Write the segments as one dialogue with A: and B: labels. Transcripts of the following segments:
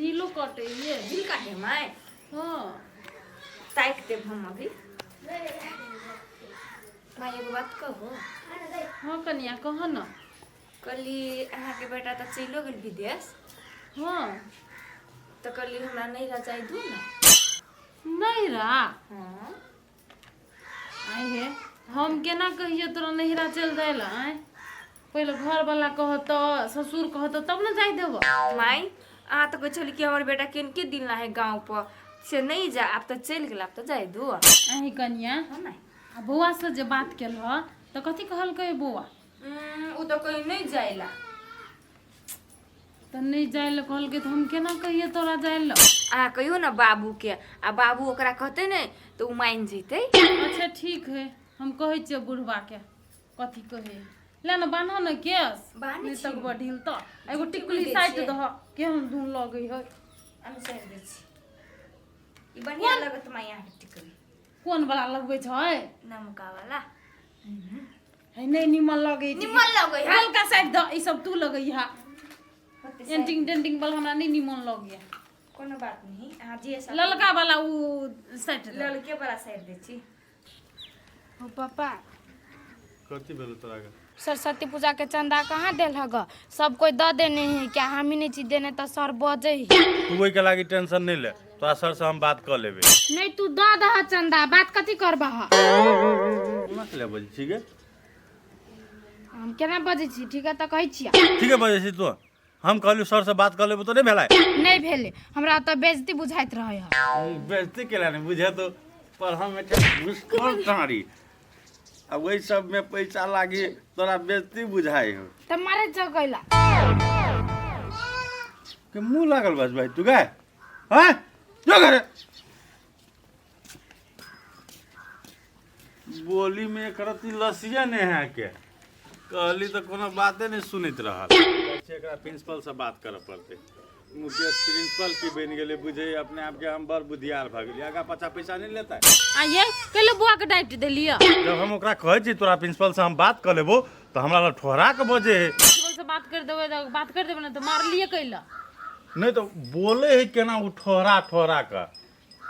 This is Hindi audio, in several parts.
A: ढीलो कटे ये
B: ढील काटे माय
A: हां
B: ताक दे हम अभी माय एगो बात कहो।
A: हां कन्या कह न।
B: कली अहाँ के बेटा त चलो गेल विदेश
A: हां
B: तो कली हमरा नहीं रह जाई दू ना।
A: नहीं रा
B: हां
A: आई हे हम केना कहिए तोरा नहिरा चल जाए ला आए पहले घर वाला कहत ससुर कहत तब न जाई देब।
B: माय आ तो कहली कि हमर बेटा के दिन ला है गांव पर से नहीं जा अब तो चल गेल अब तो जाई दू।
A: आई कन्या
B: हां ना
A: आ बौआ से जे बात केल त कथी कहल के बौआ
B: उ तो कहीं नहीं जाइला
A: त नहीं जाए ला कहल के त हम केना कहिए तोरा जाए ला।
B: आ कहियो ना बाबू के आ बाबू ओकरा कहते ने तो उ मान जइते।
A: अच्छा ठीक है हम कहै छियै बुढ़वा के कथी कहे ले न बान्ह न केस
B: बान्हि
A: नहीं
B: छी।
A: तक बढ़िल त एगो टिकुली
B: दै
A: साइड
B: छियै।
A: दह केहन धुन लगै है।
B: हम साइड दे छी ई बढ़िया लगत माय यहाँ के टिकली
A: कोन वाला लगबै छै
B: नमका वाला
A: है नहीं निमन लगै छै
B: निमन लगै है
A: हल्का साइड द ई सब तू लगै हा
B: होते
A: एंटिंग डेंटिंग वाला हमरा नहीं निमन लगे
B: कोनो बात नहीं आ जे सब
A: ललका वाला उ साइड
B: ललके वाला साइड दे छी।
C: ओ पापा
D: कथी भेल तोरा के
C: सरस्वती पूजा के चंदा कहाँ देल हग सब कोई द देने हैं क्या हम ही नहीं चीज देने तो सर बजे ही
D: तू ओई के लागी टेंशन नहीं ले तोरा सर से हम बात कर लेबे।
C: नहीं तू द दह चंदा बात कथी करबा ह
D: कोना के ले बजै छी गे
C: हम केना बजे छी ठीक है तो कहै छिया
D: ठीक है बजै छी तू हम कहलू सर से बात कर लेबो तो नहीं भेलै
C: नहीं भेले हमरा तो बेइज्जती बुझाइत रहे ह
D: बेइज्जती केला नहीं बुझे तो पर हम एठे घुसखोर तारी अब वही सब में पैसा लागी तोरा बेइज्जती बुझाई हो
C: तो मारे जगैला
D: के मुंह लागल बस भाई तू गे हैं जो करे बोली में करती लसिया ने है के कहली तो कोनो बाते नहीं सुनित रहल एकरा प्रिंसिपल से बात करे पड़ते मुकेश प्रिंसिपल की बन गेले बुझे अपने आप के हम बड़ बुद्धियार भ गेली आगा पचा पैसा नहीं लेता है।
A: आइए कले बुआ के डांट देलिए
D: जब हम ओकरा कहै छी तोरा प्रिंसिपल से हम बात कर लेबो तो हमरा ला ठोहरा के बजे है
A: प्रिंसिपल से बात कर देबे ना तो मार लिए कैला
D: नहीं तो बोले है केना उ ठोहरा ठोहरा का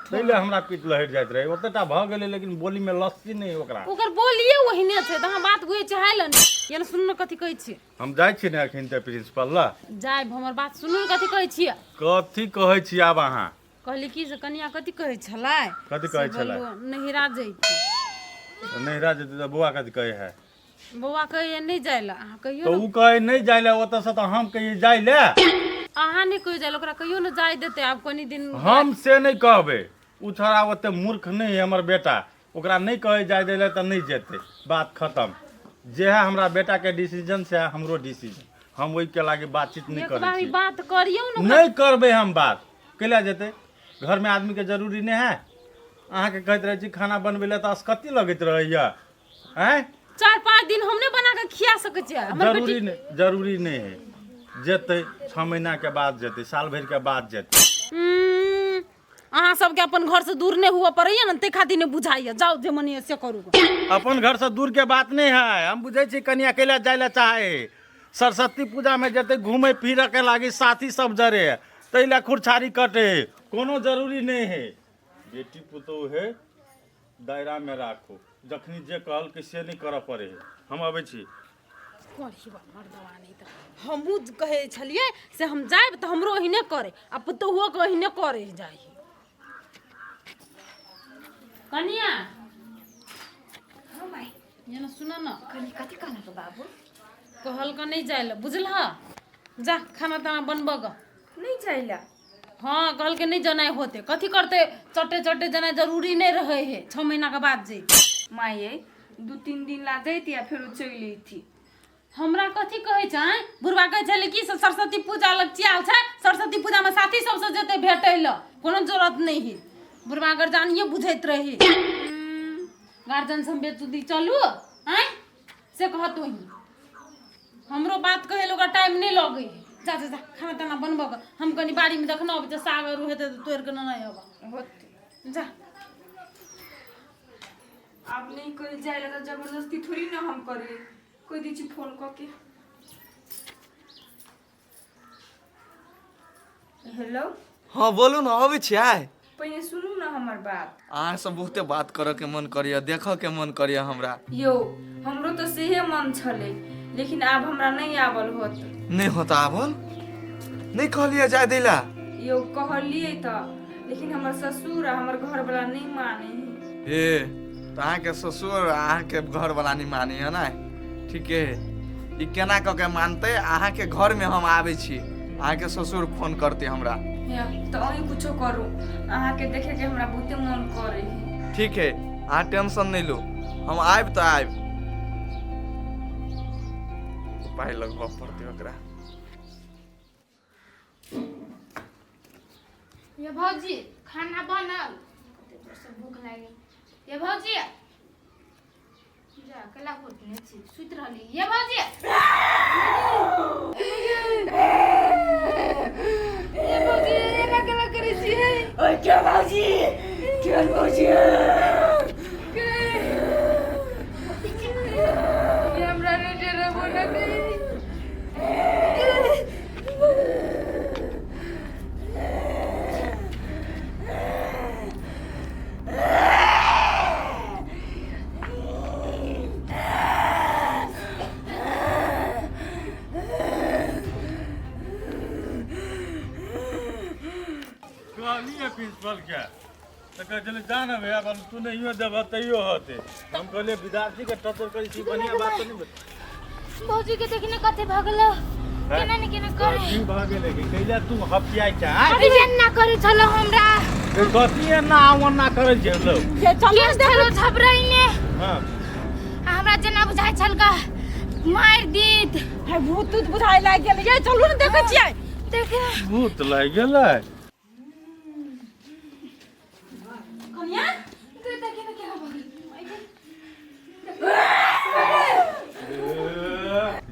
D: तैले हमरा पीठ लहट जाइत रहे ओतटा भ गेले लेकिन बोली में लस्सी नहीं ओकरा
A: ओकर बोलिए ओहिने छै त हम बात गुए चाहैलन ये न सुन कथी कहै छी
D: हम जाइ छी ने अखन ते प्रिंसिपल ला
A: जाय हमर बात सुनू कथी कहै छी
D: कथी कहै छी आब अहाँ
A: कहली की से कनिया कथी कहै छलाय
D: कथी कहै छलाय
A: नहिरा जइती
D: नहिरा जेते तो बुआ कथी कहै है
A: बौआ कहिए नहीं जाइला अहाँ कहियो
D: तो
A: न
D: उ कहै नहीं जाइले ओत से तो हम कहिए जाइले
A: अहाँ नहीं कहियो जाइला ओकरा कहियो न जाय देते आब कनी दिन
D: हम से नहीं कहबे उ छोड़ा ओते मूर्ख नहीं है हमर बेटा ओकरा नहीं कहे जाय देले तो नहीं जेते बात खत्म जे है हमरा बेटा के डिसीजन से है हमरो डिसीजन हम ओई के लागे बातचीत नहीं
A: एक
D: करै
A: बार
D: छी
A: बात करियो न
D: नहीं करबे हम बात कैला जेते घर में आदमी के जरूरी नहीं है अहाँ के कहत रहे छी खाना बनबे ले तो असकती लगत रहैया हैं
A: 4-5 दिन हमने बना के खिया सकै छी हमर बेटी
D: जरूरी नहीं है जेते 6 महीना के बाद जेते साल भर के बाद जेते
A: अहाँ सबके अपन घर से दूर नहीं हुआ पड़ैया न ते खातिर नहीं बुझाइया जाओ जे मनी से करू
D: अपन घर से दूर के बात नहीं है हम बुझे छी कनिया अकेला जाइला चाहे सरस्वती पूजा में जते घूमे फिरे के लागी साथी सब जरे तैला खुरछारी कटे कोनो जरूरी नहीं है बेटी पुतोह है दायरा में राखो जखनी जे कहल के से नहीं करे पड़े है हम आबै छी
A: करिबा मर्दवा नहीं त हमहू कहे छलिए से हम जाएब त हमरो ओहिने करे आ पुतहुओ के ओहिने करे जाई कनिया
B: हां माय
A: ये न सुन न
B: कनी कथी कहना के बाबू
A: कहल का नहीं जाइला बुझला जा खाना ताना बनबा ग
B: नहीं जाइला
A: हाँ कहल के नहीं जनाए होते कथी करते चटे चटे जनाए जरूरी नहीं रहे है 6 महीना के बाद जे
B: माय 2-3 दिन ला जैती आ फिर चली थी
A: हमरा कथी कहे छै बुढ़वा कहे छले कि सरस्वती पूजा लग चियाल छै सरस्वती पूजा में साथी सबसे जेते भेटै ल कोनो जरूरत नहीं है बुढ़वा अगर जानिए बुझैत रही गार्जियन से बेचुदी चलू हैं से कहतो ही हमरो बात कहे लोग टाइम नहीं लगे जा जा जा खाना ताना बनबो हम कनी बाड़ी में देखना अब साग आरू हेते तो तोड़ के न नहीं होगा
B: होते
A: जा
B: आप नहीं करे जाइला तो जबरदस्ती थोड़ी ना हम करे कोई दीची फोन करके हेलो
E: हाँ बोलू न अबै छियै
B: पहिले सुनू न हमर बात।
E: अहाँ सब बहुते बात करऽ के मन करिया देखऽ के मन करिया हमरा।
B: यो हमरो तो सेहे मन छले लेकिन आब हमरा नहीं आबल होत।
E: नहीं होता आबल नहीं कहलिए जाय दैला।
B: यो कहलिए त लेकिन हमर ससुर आ हमर घर वाला नहीं माने है।
E: ए तो अहाँ के ससुर अहाँ के घर वाला नहीं मानी है ना ठीक है ई केना क के मानते अहाँ के घर में हम आवे छी अहाँ के ससुर फोन करते हमरा।
B: तो अहीं कुछो करू अहाँ के देखे के हमरा बहुते मन करे है।
E: ठीक है अहाँ टेंशन नहीं लो हम आब तो आब उपाय लगवा पड़ते ओकरा।
C: ये भौजी खाना बनल भूख लागे। ये भौजी जा कला कोटने छी सुत रहली। ये भौजी ये भौजी एना कला करे छी है।
B: ओए क्या बाजी
C: ये हमरा ने डेरा बोला दे।
D: कहलिए प्रिंसिपल क्या तो कह चले जाना भैया अब तू नहीं जब तैयो होते हम कहले विद्यार्थी के टटर करी छी बढ़िया बात तो नहीं बता।
C: भौजी के देखने कते भागल केना ने केना करे
D: की भागे लगे कैला तू हपियाई चाह
C: अभी ना करे चलो हमरा
D: गतिए ना आवन ना करे जे लो
A: ये चलो
C: चलो झबराई ने
D: हां
C: हमरा जना बुझाय छल का मार दीत
A: है भूत बुझाय लाग गेल। ये चलू न देखे छियै
C: देखे
D: भूत लाग गेलै
A: कन्या
C: तू देखे न केना भागल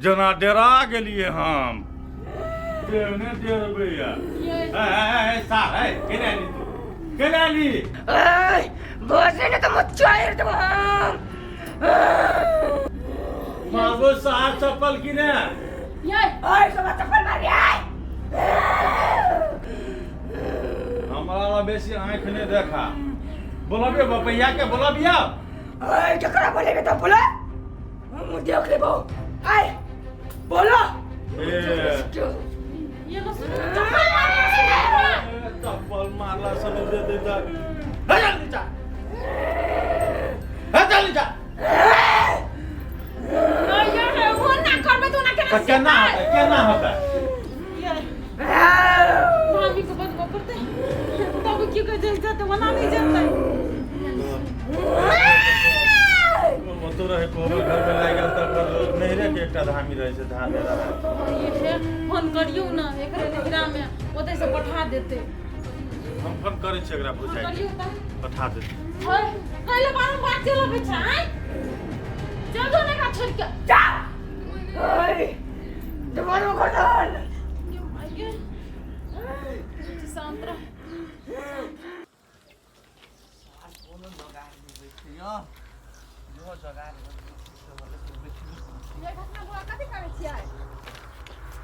D: जना डरा गेलिए हम देवने देर भैया ए सार है केना ली
B: ओए बोझे ने तो मचायर दे हम।
D: मागो सार चप्पल की ने
A: ये
B: ओए सब चप्पल मार आय।
D: हमारा बेसी आंख ने देखा बोलबियो बपैया के बोलबियो
B: ओए जकरा बोले के तो बोला हम देख लेबो आय बोलो।
A: ये लो
D: चप्पल मारला सब दे देता हटल नीचा हटल नीचा
A: ये वो ना करबे तो ना केना
D: केना होता
A: ये मामी को बात करते तब की कर जाता तो मना नहीं जाता
D: तो रहे को घर में लाग गेल त नहीं रे के एकटा धामी रहे से धान दे रहा
A: ये है फोन करियो ना एकरे नगरा में ओते से पठा देते।
D: हम फोन करे छी एकरा बुझाई
A: करियो त
D: पठा दे
A: और कहले बार बात चलो बिछाई चल दो ना का छोड़ के जा
B: ओए जवान को डाल
A: ये आगे शांत रह ये घटना बुआ कथि करे छियै।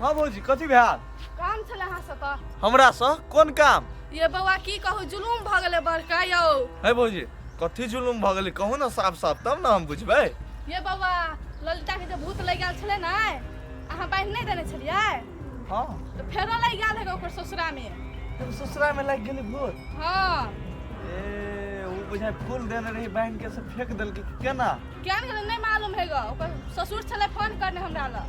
E: हाँ भौजी कथी भेल
C: काम छले हां से त
E: हमरा सँ कोन काम।
C: ये बौआ की कहू जुलूम भ गेले बड़का यौ।
E: है भौजी कथी जुलुम भ गेलै कहू ना साफ साफ तब ना हम बुझबै।
C: ये बौआ ललिता के जे भूत लग गेल छले ना अहाँ बांध नहीं देने छलियै
E: हाँ
C: तो फेरो लग गेल है ओकर ससुरा में।
E: तब ससुरा में लग गेलै भूत।
C: हां
E: ए वो बुझाय फूल देने रही बांध के से फेंक देलकै केना।
C: क्या नहीं मालूम हैगा ओकर ससुर छले फोन करने हमरा ला।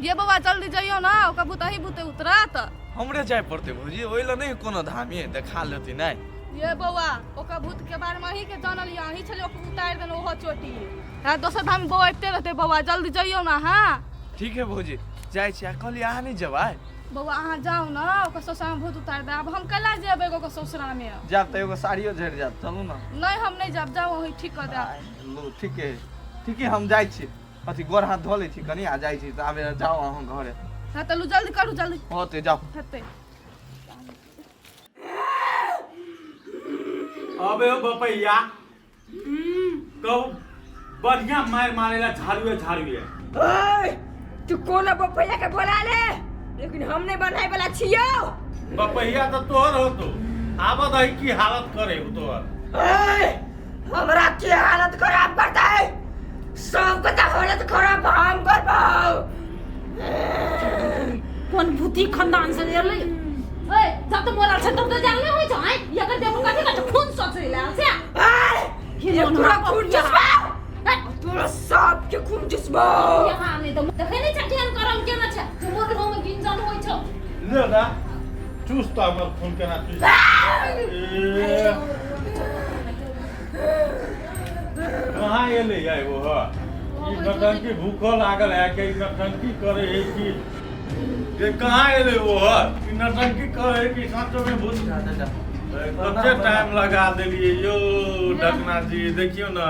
C: ये बौआ जल्दी जाइयो ना ओकर भूत ही भूत उतरत।
E: हमरे जाय पड़ते भौजी ओइ ल नहीं कोनो धामी देखा लेती नहीं।
C: ये बौआ ओकर भूत के बारे में ही के जानल या ही छले ओकर उतार देन ओहो चोटी। हां दोसर धामी बौआ एते रहते बौआ जल्दी जाइयो ना। हां
E: ठीक है भौजी जाय छी कहली अहाँ नहीं जेबै।
C: बौआ अहाँ जाओ ना ओकर ससुरा में भूत उतार दे। अब हम कला जेबै ओकर ससुरा में।
E: जाब त एगो साड़ियो झड़ जाब चलू ना।
C: नहीं हम नहीं जाब जाओ वही ठीक कर दे।
E: लो ठीक है हम जाय छी अथी गोर हाथ धो लै छी कनी आ जाय छी त आबे जाओ अहाँ घरे।
C: हां तलू जल्दी करू जल्दी
E: होते जाओ।
C: हेतै
D: अबे हो बपैया कहू बढ़िया मार मारेला झाड़ुए
B: ओए तू कोना बपैया के बोला ले लेकिन हम नहीं बनाए वाला छियो।
D: बपहिया तो तोहर हो तो आवत है की हालत करे हो तोहर।
B: हमरा की हालत खराब करता है, सबके तो हालत खराब हम करबो।
A: कौन भूती खानदान से ले ले ओए जब तो मोरा से तो जान ले होय छै ये कर देबो कथि का खून सोच ले से
B: ये पूरा खून चुसबा, पूरा सब के खून चुसबा।
A: यहाँ नहीं तो देखे नहीं चटियन करम केना छै जे मोर गांव में गिन जान होय छ
D: ले ना चुस्ता मत खून केना चुस। कहाँ एले आए वो ह ई नटंकी भूखो लागल है कि नटंकी करे है कि ये कहाँ एले वो ह ई नटंकी करे कि सचो में भूत कते टाइम लगा देलिए यो ढकना जी देखियो ना।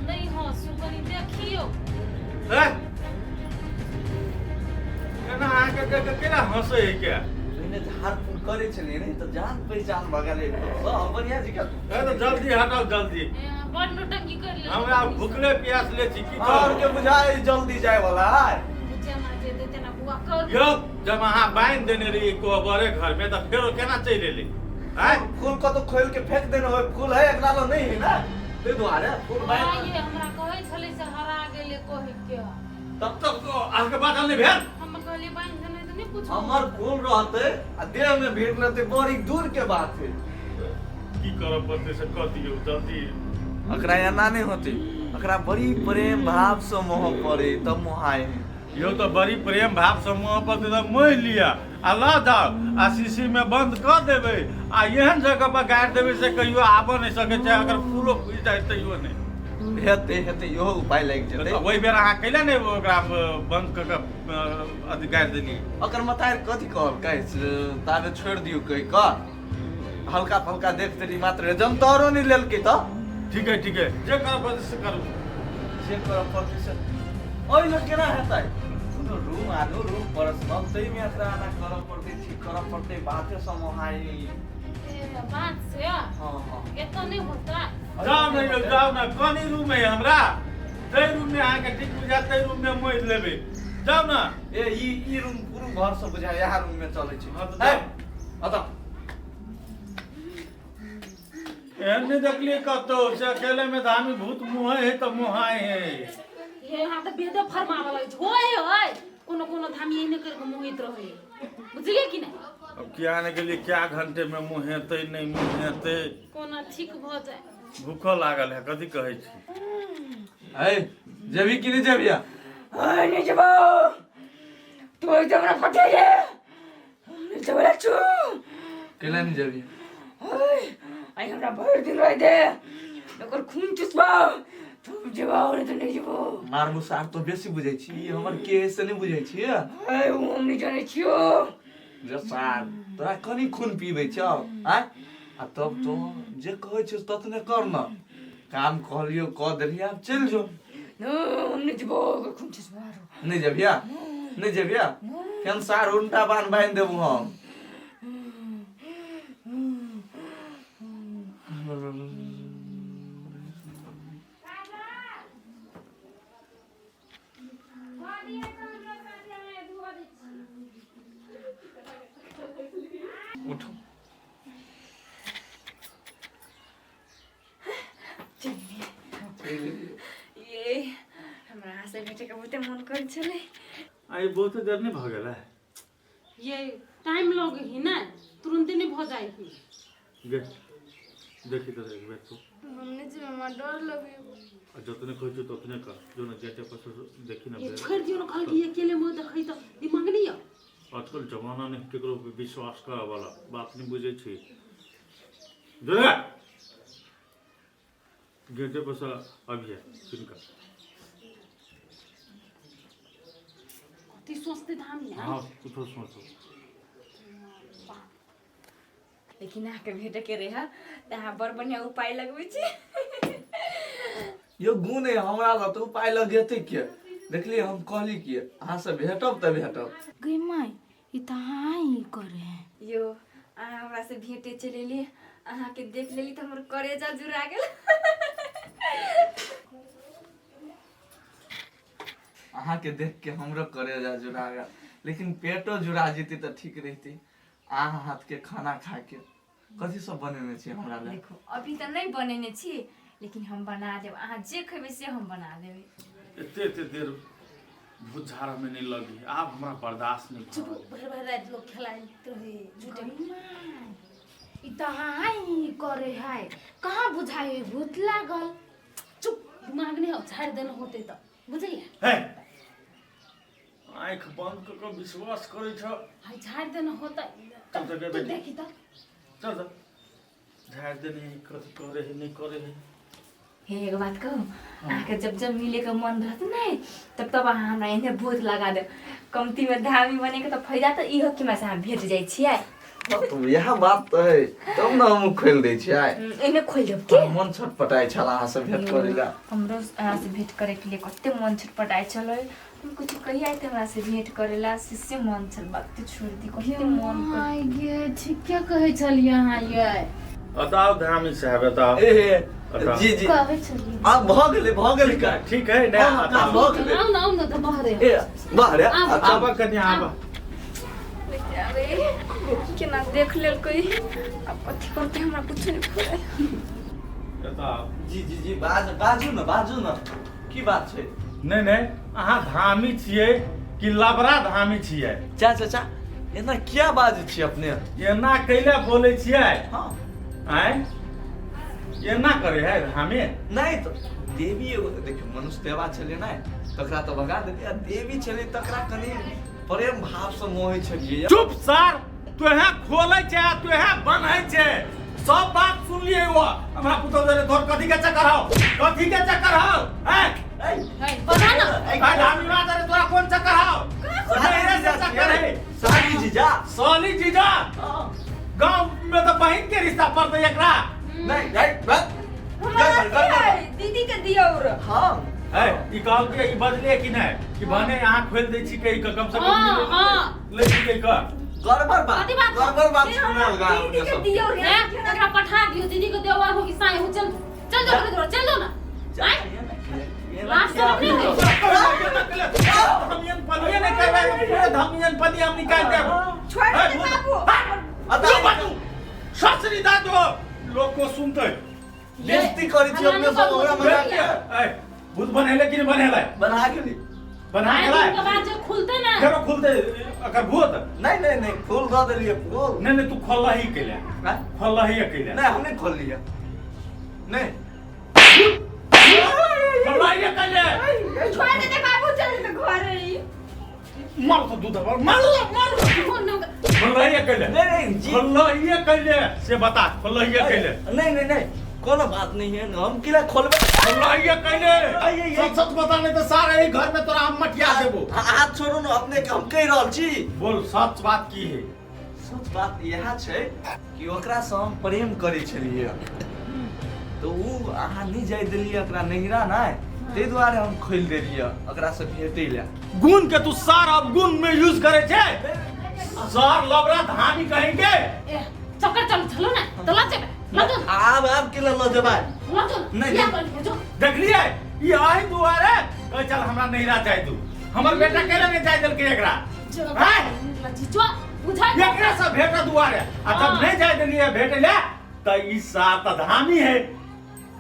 A: नहीं हो सुकनी देखियो
D: केना आके केना हंसे है क्या
E: मैंने झाड़ फूक करे छले रे तो जान पहचान भगले सब बढ़िया जी का
D: ए तो जल्दी हटाओ जल्दी
A: बड़ नटंकी कर ले
D: हमरा भूखले प्यास ले छी की
E: और
D: करो
E: के बुझाए जल्दी जाए वाला है।
A: जना जे देते ना बुआ कर
D: यो जब अहाँ बांध देने रही को बड़े घर में तो फिर केना चल एले हैं
E: फूल को तो खोल के फेंक देना हो, फूल है एकरा लो नहीं है ना ते द्वारे फूल बांध
A: ये हमरा कहै छले से हरा गेले कहि के
D: तब तक तो आगे बात नहीं भेल
A: हम कहले बांध देने तो नहीं कुछ
E: हमर फूल रहते आ देह में भीड़ रहते बड़ी दूर के बात है।
D: की करब पड़ते से कह दियो जल्दी
E: अकरा एना नहीं होती, अकरा बड़ी प्रेम भाव से मोह पड़े तब मोहाए।
D: यो तो बड़ी प्रेम भाव समूह पर तो मोह लिया आ ला जाओ आ शीशी में बंद कर देबे आ एहन जगह पर गाड़ देबे से कहियो आबो नहीं सके छै अगर फूलो फूल जाए तैयो नहीं
E: हेते हेते यो उपाय लग जते।
D: तो वही बेर अहाँ कैला नहीं ओकरा बंद क के अथी गाड़ देलिए
E: अकर मतार कथी कहल कहे ताबे छोड़ दियो कहि का हल्का फल्का देख तेरी मात्र जम तोरो नहीं लेल के तो
D: ठीक है जे कर बस से करू
E: जे कर प्रतिशत ओइ लोग केना हेतै कोनो रूम आनो रूम पर्सनल तै में एकरा आना करब पड़ते ठीक करब पड़ते बाते समोहाई।
A: बात से
E: हां हां
A: ये तो नहीं होता
D: जाओ ना कनी रूम है हमरा तै रूम में आके ठीक बुझा तै रूम में मोइ लेबे जाओ ना
E: ए ई रूम पूरा घर से बुझा यहाँ रूम में चलै छै।
D: हाँ तो
E: है
D: जाओ।
E: अत
D: एहन नहीं देखलिए कतो से अकेले में धामी भूत मुँह है तो मुहाए है
A: ये यहाँ तो बेदे फरमावल अछि होय कोनो धामी एने करके मोहित रहे बुझलिए कि नहीं
D: अब क्या आने के लिए क्या घंटे में मुँह हेते नहीं मुँह हेते
A: कोनो ठीक भ जाए
D: भूखो लागल है कथी कहै छी
E: है जेबी कि नहीं जेबिया
B: ओए नहीं जबो तू एकदम ना फटे रे नहीं जबला छु
E: केला नहीं जेबिया
B: ओए आई हमरा भर दिन रह दे ओकर खून चुसबा तुम जबो नहीं तो नहीं जबो
E: मार मुसार तो बेसी बुझै छी ई हमर केस से नहीं बुझै छी
B: ओए वो हम नहीं जाने छियो
E: जसार तोरा कनी खून पीबै छ आ तब तो जे कहै छ ततने कर न काम कहलियो क देलिया चल जो
B: नो हम नहीं जबो ओकर खून चुसबा
E: नहीं जेबिया नहीं जेबिया केन सार उल्टा बांध देबू हम उठो
B: ये हमरा से बेटे के बहुते मन कर छले
D: आई बहुत देर नहीं भ गेल है
A: ये टाइम लगे ही ना तुरंत नहीं भ जाए ही
D: गे देखी तो एक बेर तू
C: हमने जी मामा डर लगे
D: जतने कहै छ ततने कर जो न गेटे पर से देखी ना
A: ये
D: बेर
A: छोड़ दियो ना खाली कि अकेले मुंह देखै तो दिमाग नहीं है
D: आजकल जमाना नहीं केकरो पे विश्वास करे वाला बात नहीं बुझे छी जरा गेटे पर से अभी किनका
A: ती सोचते धामी ना
D: हाँ कुछ सोचो
B: लेकिन आके भेटे के रहा तहाँ बड़ बढ़िया उपाय लगबै छी
E: यो गुण है हमरा ल तो उपाय लग जेते के देखली हम कहली कि अहाँ से भेटब त भेटब
C: गई माई ई तहां ही करे
B: यो अहाँ हमरा से भेटे चले लिए अहाँ के देख लेली तो हमर करेजा जुड़ा गेल
E: अहाँ के देख के हमरो करेजा जुड़ा गया, लेकिन पेटो जुड़ा जेती तो ठीक रहती। अहाँ हाथ के खाना खा के कथी सब बनेने छी हमरा ले?
B: देखो अभी तो नहीं बनेने छी, लेकिन हम बना देब। अहाँ जे खेबै से हम बना देबै।
D: एते देर भूत झाड़ा में नहीं लगी, आप हमरा बर्दाश्त नहीं
A: चुप
D: कर।
A: भर भर रात लोग खिलाइत रहे झूठे।
C: ई त हाई करे है, कहाँ बुझाए भूत लागल।
A: चुप दिमाग नहीं हो झाड़ देना होते तो बुझलिए।
D: है आँख बंद कर के विश्वास करे छ।
A: हाय झाड़ देना होता
D: चल तो के
A: तू
D: बेटी
A: देखी तो
D: चल झाड़ देने कथी करे है नहीं करे है।
B: हे एगो बात कहूँ, अहाँके जब जब मिले के मन रहत नहीं तब तब अहाँ हमरा एने भूत लगा दे। कमती में धामी बने के तो फायदा तो इहो कि मैं से अहाँ भेट जाइ छियै।
E: तो यह बात तो है, तब ना हम खोल दै छी।
B: एने खोल देब के
E: मन छटपटाई छला अहाँ से भेंट करे ला।
B: हमरो अहाँ से भेंट करे के लिए कते मन छटपटाई छल। हम कुछ कही आए थे हमरा से भेंट करेला, से मन छल। बात छोड़ दी, कते मन कर।
A: हाय ये ठीक क्या कहे चलिए हां ये
D: बताओ धामी साहब बताओ।
E: ए जी जी
A: कहे चलिए
E: अब भ गेले का?
D: ठीक है ना
E: हाँ,
D: बताओ।
E: भ गेले।
A: आओ ना तो बाहर
E: ए बाहर
D: आबा कन्या आबा।
B: अरे केना देख लेल कोई। अब कथी करते हमरा कुछ नहीं फुराय।
D: बताओ।
E: जी जी जी बाजू न की बात छै?
D: नहीं नहीं अहाँ धामी छियै कि लबरा धामी छियै?
E: चाचा एना क्या बाजै छी अपने?
D: एना कैले बोले छियै?
E: हाँ
D: आय एना करे है धामी?
E: नहीं तो देवी एगो देखियो मनुष्य देवा छलिए ना, तकरा तो भगा देलिए। देवी छलिए तकरा कनी प्रेम भाव से मोहे छलिए।
D: चुप सर, तोहे खोले छै तोहे बन्है छै, सब बात सुन लिए हुआ। हमरा पुतो दे तोर कथी के चक्कर हो? कथी के चक्कर हो? हैं
A: बता ना
D: भाई धामी बात रे तोरा कौन चक्कर हो? मेरे से चक्कर है।
E: साली जीजा
D: सोली जीजा गांव में तो बहन के रिश्ता पड़ते एकरा।
E: नहीं नहीं
B: दीदी के दिया और
E: हाँ
D: है ई कहल के ई बजले कि नहीं कि भने यहाँ खोल दै छी के कम से
A: हाँ,
D: कम
A: हाँ।
D: ले छी के कर।
E: गड़बड़ बात
A: कथी बात?
E: गड़बड़ बात सुनल गा
B: दीदी के दिया और
A: एकरा पठा दियो दीदी को देवा हो कि साई हो। चल चल चल दो ना आय रास्ता नहीं है।
D: धमियन पनिया नहीं कर रहे पूरे धमियन पनिया हम निकाल दे।
B: छोड़ दे बाबू।
D: जो बातू ससरी दादो लोग को सुनते
E: बेइज्जती करी छी अपने सब ओरा मजा
D: ए भूत बनेले कि नहीं बनेले?
E: बना के ली।
D: बना के
A: के
D: लाए
A: बाद जो खुलते ना
D: करो खुलते अगर भूत
E: नहीं नहीं नहीं खोल दो देलिए खोल।
D: नहीं नहीं तू खोल ही के ले
E: हैं?
D: खोल ही अकेले
E: नहीं हमने खोल लिया नहीं
D: खोल ही अकेले
B: छोड़ दे बाबू, चल के घर ही।
D: मार तो दूध मार खोल ही अकेले
E: नहीं नहीं जी
D: खोल ही अकेले से बता खोल ही अकेले
E: नहीं नहीं नहीं कोनो बात नहीं है हम किला खोलबे।
D: खोल ही अकेले सच सच बता नहीं तो सारे ही घर में तोरा हम मटिया देबो।
E: हाथ छोड़ो न अपने के हम कह रहल छी।
D: बोल सच बात की है?
E: सच बात यह छै कि ओकरा से हम प्रेम करे छलिए, तो ऊ अहाँ नहीं जाय देलिए ओकरा नहिरा ना, ते दुआरे हम खोल देलिए ओकरा से भेटै ले।
D: गुण के तू सार अब गुण में यूज करे छे। सार लबरा धामी कहेंगे
A: चक्कर चल चलो ना तो ला चल
E: आब के ल जबा
A: ला चल
E: नहीं,
A: क्या
E: नहीं।
A: कर जो
D: देख लिए ये आई दुआरे कह चल हमरा नहिरा जाय तू हमर बेटा केले नहीं जाय देल के एकरा हैं?
A: जो बुझा
D: एकरा से भेट दुआरे आ जब
A: हाँ।
D: नहीं जाय देलिए भेटे ले त ई सात धामी है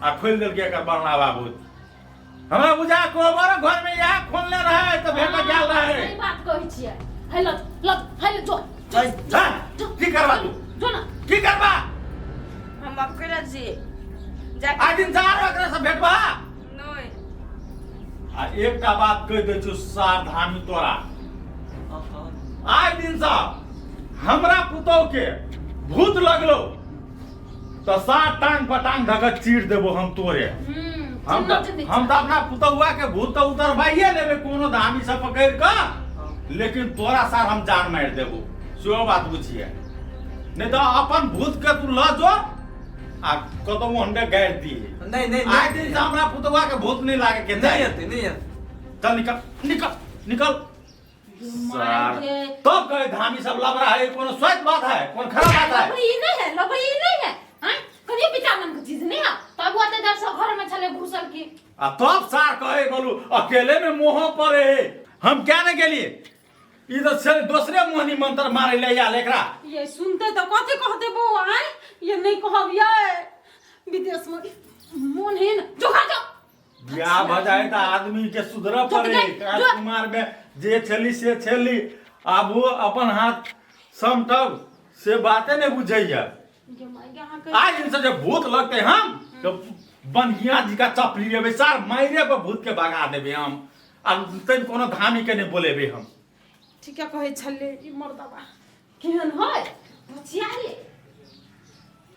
D: आ खोल देल के एकर बरना बाबू। हमरा बुझा कोबर घर में यह खोलने रहे तो भेट गेल रहे।
A: सही बात कहै छियै। हेलो हेलो जो
D: हां की करबा तू?
A: जो ना
D: की करबा?
B: हम अकेला जी जाके
D: आ दिन चार एकरा से भेटबा।
B: नहीं
D: आ एकटा बात कह दे छु सार धामी तोरा आइ दिन से हमरा पुतौ के भूत लगलो तो सात टांग पटांग धक चीर देबो हम तोरे। हम तो अपना पुतौआ के भूत तो उतरबाइए लेबे कोनो धामी से पकड़ के, लेकिन तोरा सार हम जान मार देबो। सेहो बात बुझिए नहीं तो अपन भूत के तू ल जो आ कतो हंडे गाड़ दी।
E: नहीं नहीं
D: आइ दिन से हमरा पुतौआ के भूत नहीं लागे के
E: नहीं आते नहीं आते।
D: चल निकल निकल निकल सर तब कहे धामी सब लग रहा है कौन स्वाद बात है कौन खराब बात है
A: लबड़ी नहीं है लबड़ी नहीं है हैं कभी विटामिन की चीज नहीं है तब वो ते सब घर में चले घुसल की
D: आ तब सार कहे बोलू अकेले में मोह पड़े हम क्या नहीं गेलिए इधर से दूसरे मोहनी मंत्र मारे ले या लेकरा
A: ये सुनते तो कथी कहते बउआ हैं ये नहीं कहब ये विदेश में मोनहीन जोखा जो
D: ब्याह भ जाए तो आदमी के सुधर पड़े राजकुमार में जे छली से छली अब वो अपन हाथ समटब से बातें नहीं बुझैया आज इनसे जब भूत लगते हम तो बनिया जी का चपली लेबे सार मायरे पर भूत के भगा देबे हम अब तन कोनो धामी के नहीं बोलेबे हम
A: ठीक है कहे छले ई मर्दबा केहन है बचिया रे